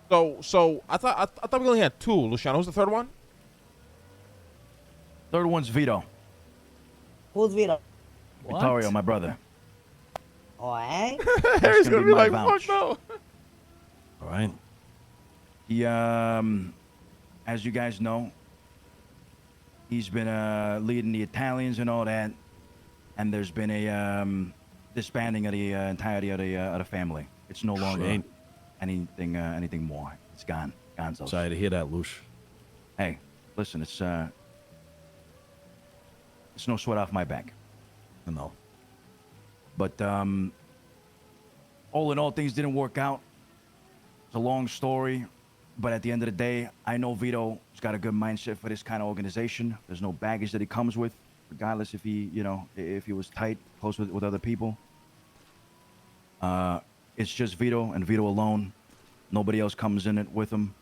So I thought we only had two. Luciano, who's the third one? Third one's Vito. Who's Vito? Vittorio, my brother. Oh, eh? Harry's gonna gonna be be my like, vouch. fuck no. All right. He, as you guys know, he's been leading the Italians and all that, and there's been a disbanding of the entirety of the family. It's no longer Shame. anything more. It's gone. Gonzo's. Sorry to hear that, Lush. Hey, listen, it's no sweat off my back. I know. But all in all, things didn't work out. It's a long story, but at the end of the day, I know Vito's got a good mindset for this kind of organization. There's no baggage that he comes with, regardless if he, if he was tight, close with other people. It's just Vito and Vito alone. Nobody else comes in it with him.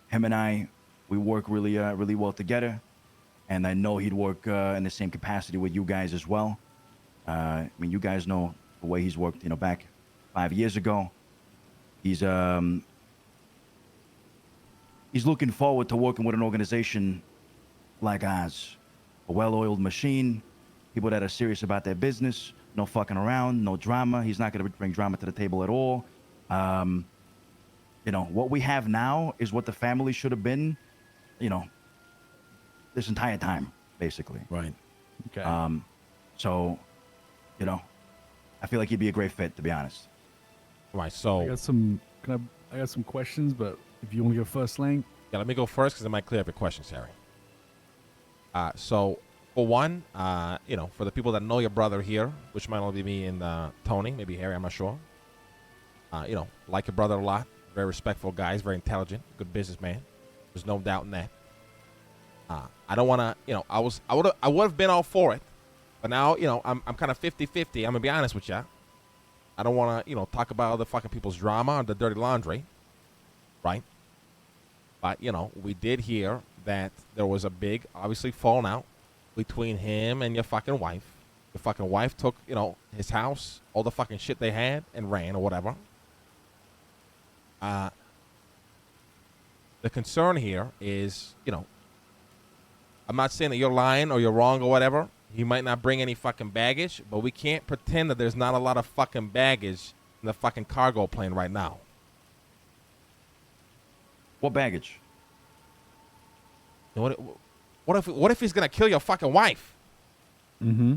Him and I, we work really well together, and I know he'd work in the same capacity with you guys as well. I mean, you guys know the way he's worked, back 5 years ago. He's looking forward to working with an organization like ours. A well-oiled machine, people that are serious about their business, no fucking around, no drama. He's not going to bring drama to the table at all. What we have now is what the family should have been, this entire time, basically. Right. Okay. So, I feel like he'd be a great fit, to be honest. Right. So I got some questions, but if you want to go first, Lang. yeah, let me go first because it might clear up your questions, Harry. So for one, for the people that know your brother here, which might only be me and Tony, maybe Harry, I'm not sure. Like your brother a lot. Very respectful guy. He's very intelligent, good businessman. There's no doubt in that. I don't want to, I would have been all for it, but now, I'm kind of 50-50. I'm gonna be honest with you. I don't want to, talk about other fucking people's drama or the dirty laundry, right? But, we did hear that there was a big, obviously, falling out between him and your fucking wife. Your fucking wife took, his house, all the fucking shit they had, and ran or whatever. The concern here is, I'm not saying that you're lying or you're wrong or whatever. He might not bring any fucking baggage, but we can't pretend that there's not a lot of fucking baggage in the fucking cargo plane right now. What baggage? What if he's gonna kill your fucking wife? Mm-hmm.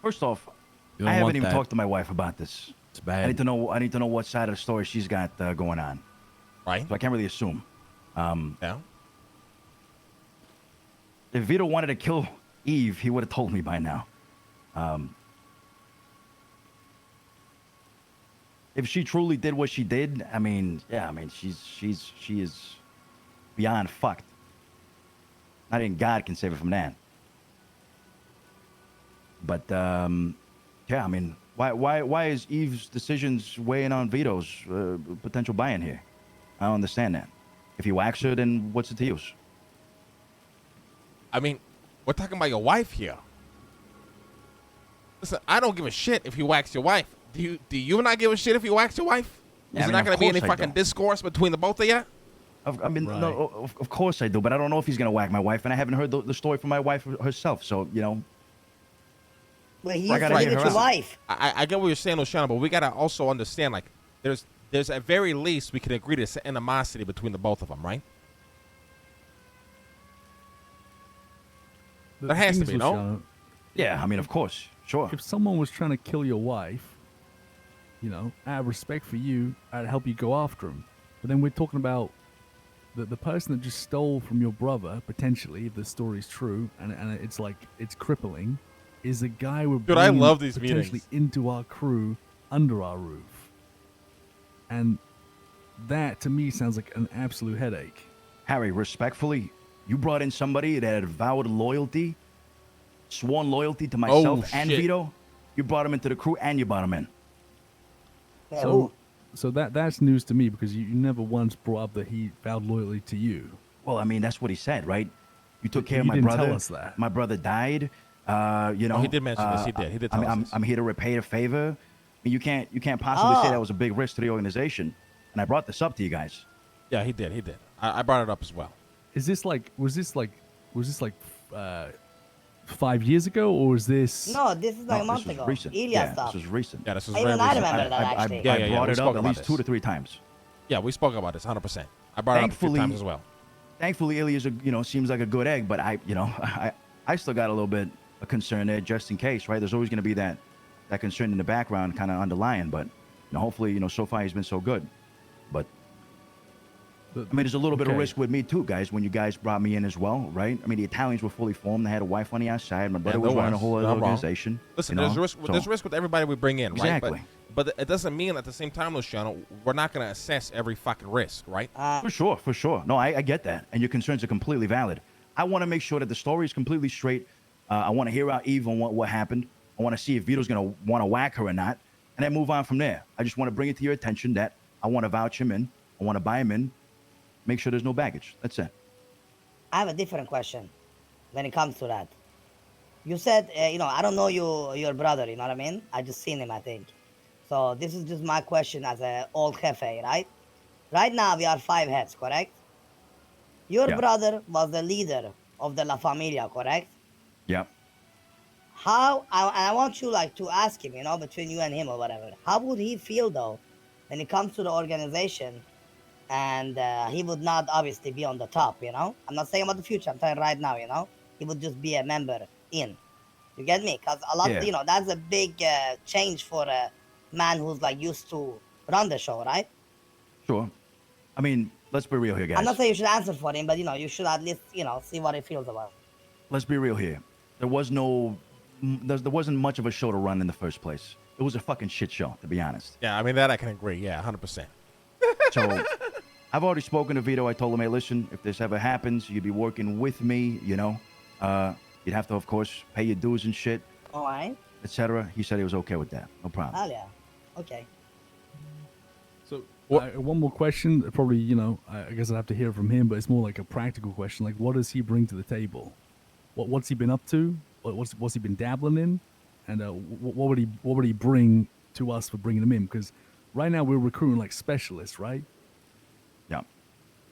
First off, You don't I haven't want even that. talked to my wife about this. It's bad. I need to know what side of the story she's got going on. Right? So I can't really assume. Yeah. If Vito wanted to kill Eve, he would have told me by now. If she truly did what she did, she is beyond fucked. Not even God can save her from that. But why is Eve's decisions weighing on Vito's potential buy-in here? I don't understand that. If you ask her, then what's it to use? I mean, we're talking about your wife here. Listen, I don't give a shit if you wax your wife. Do you not give a shit if you wax your wife? Yeah, Is I there mean, not going of to be any course I fucking do. discourse between the both of you? Right. No, of course I do, but I don't know if he's gonna whack my wife, and I haven't heard the story from my wife herself. So Well, he I used gotta to hear live her with your out. wife. I get what you're saying, Oceana, but we got to also understand, like, there's at very least we can agree to animosity between the both of them, right? There has to be, no? Luciano, yeah, of course, sure. if someone was trying to kill your wife, out of respect for you, I'd help you go after him. But then we're talking about the person that just stole from your brother, potentially, if the story's true, and it's like, it's crippling, is a guy we're Dude, I bringing love these potentially meetings. into our crew, under our roof. And that, to me, sounds like an absolute headache. Harry, respectfully, you brought in somebody that had vowed loyalty, sworn loyalty to myself and shit. Vito. You brought him into the crew, and you brought him in. Yeah, So that's news to me, because you never once brought up that he vowed loyalty to you. Well, that's what he said, right? You took But care of you my didn't brother. tell us that. My brother died. Oh, he did mention this. He did. He did tell us this. I'm here to repay a favor. mean, you can't possibly say Oh. that was a big risk to the organization. And I brought this up to you guys. Yeah, he did. He did. I brought it up as well. Is this like was this like 5 years ago, or was this? No, this is like a No, month this was ago. recent. Ilya Yeah, stuff. this was recent. Yeah, this was Even very I recent. remember that, actually. Yeah, I yeah, brought we it spoke up at about least this. 2 to 3 times. Yeah, we spoke about this 100%. I brought it up a few Thankfully- times as well. Thankfully, Ilya's seems like a good egg, but I still got a little bit of concern there just in case, right? There's always going to be that concern in the background, kind of underlying, but hopefully, so far he's been so good. But I mean, there's a little bit of Okay. risk with me too, guys. When you guys brought me in as well, right? I mean, the Italians were fully formed. They had a wife on the outside. My brother Yeah, was there running a was. whole other You're not wrong. organization. Listen, you know? there's risk. So- There's risk with everybody we bring in, right? Exactly. But it doesn't mean at the same time, Luciano, we're not going to assess every fucking risk, right? For sure. No, I get that. And your concerns are completely valid. I want to make sure that the story is completely straight. I want to hear out Eve on what happened. I want to see if Vito's going to want to whack her or not. And then move on from there. I just want to bring it to your attention that I want to vouch him in. I want to buy him in. Make sure there's no baggage. That's it. I have a different question when it comes to that. You said, I don't know your brother, you know what I mean? I just seen him, I think. So this is just my question as an old jefe, right? Right now we are 5 heads, correct? Your Yeah. brother was the leader of the La Familia, correct? Yep. I want you to ask him, between you and him or whatever. How would he feel though, when it comes to the organization, and he would not obviously be on the top, I'm not saying about the future. I'm saying right now, he would just be a member in. You get me? Because a lot, Yeah. that's a big change for a man who's used to run the show, right? Sure. I mean, let's be real here, guys. I'm not saying you should answer for him, but you should at least see what he feels about it. Let's be real here. There wasn't much of a show to run in the first place. It was a fucking shit show, to be honest. Yeah, I mean, that I can agree. Yeah, 100%. So I've already spoken to Vito. I told him, hey, listen, if this ever happens, you'd be working with me, you'd have to, of course, pay your dues and shit, All right. etc. He said he was okay with that. No problem. Hell yeah. Okay. So What- one more question. Probably, I guess I'd have to hear from him, but it's more like a practical question. Like, what does he bring to the table? What's he been up to? What's he been dabbling in? And what would he bring to us for bringing him in? Because right now we're recruiting like specialists, right? Yeah.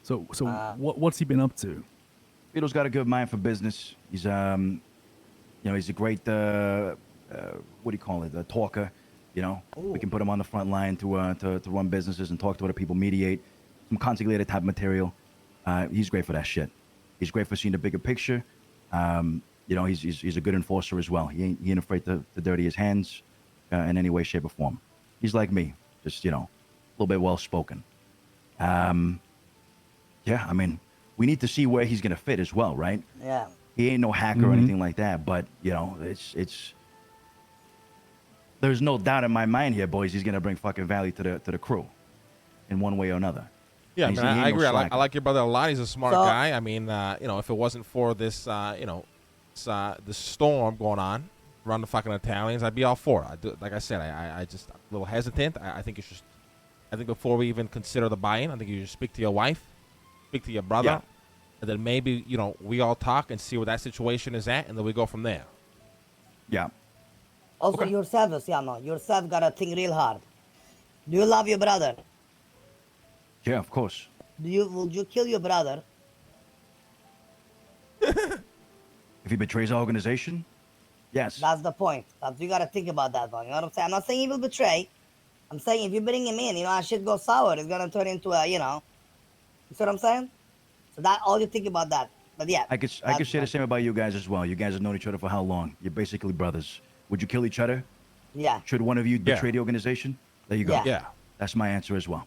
So what's he been up to? Vito's got a good mind for business. He's he's a great what do you call it? A talker. We can put him on the front line to run businesses and talk to other people, mediate some consigliere type material. He's great for that shit. He's great for seeing the bigger picture. He's a good enforcer as well. He ain't afraid to dirty his hands in any way, shape, or form. He's like me, just a little bit well spoken. Yeah, I mean, we need to see where he's gonna fit as well, right? Yeah. He ain't no hacker or anything like that, but it's there's no doubt in my mind here, boys. He's gonna bring fucking value to the crew, in one way or another. Yeah, And man, he ain't I no agree. I slacker. like your brother a lot. He's a smart So- guy. I mean, if it wasn't for this, this storm going on around the fucking Italians, I'd be all for it. Like I said, I just a little hesitant. I think you should. I think before we even consider the buy-in, I think you should speak to your wife, speak to your brother, Yeah. and then maybe we all talk and see where that situation is at, and then we go from there. Yeah. Also, Okay. yourself, Luciano, yourself gotta think real hard. Do you love your brother? Yeah, of course. Would you kill your brother? If he betrays our organization, yes. That's the point. You gotta think about that one. You know what I'm saying? I'm not saying he will betray. I'm saying if you bring him in, that shit goes sour. It's gonna turn into a, you see what I'm saying? So that all you think about that. But yeah. I could say the same about you guys as well. You guys have known each other for how long? You're basically brothers. Would you kill each other? Yeah. Should one of you Yeah. betray the organization? There you go. Yeah. Yeah. That's my answer as well.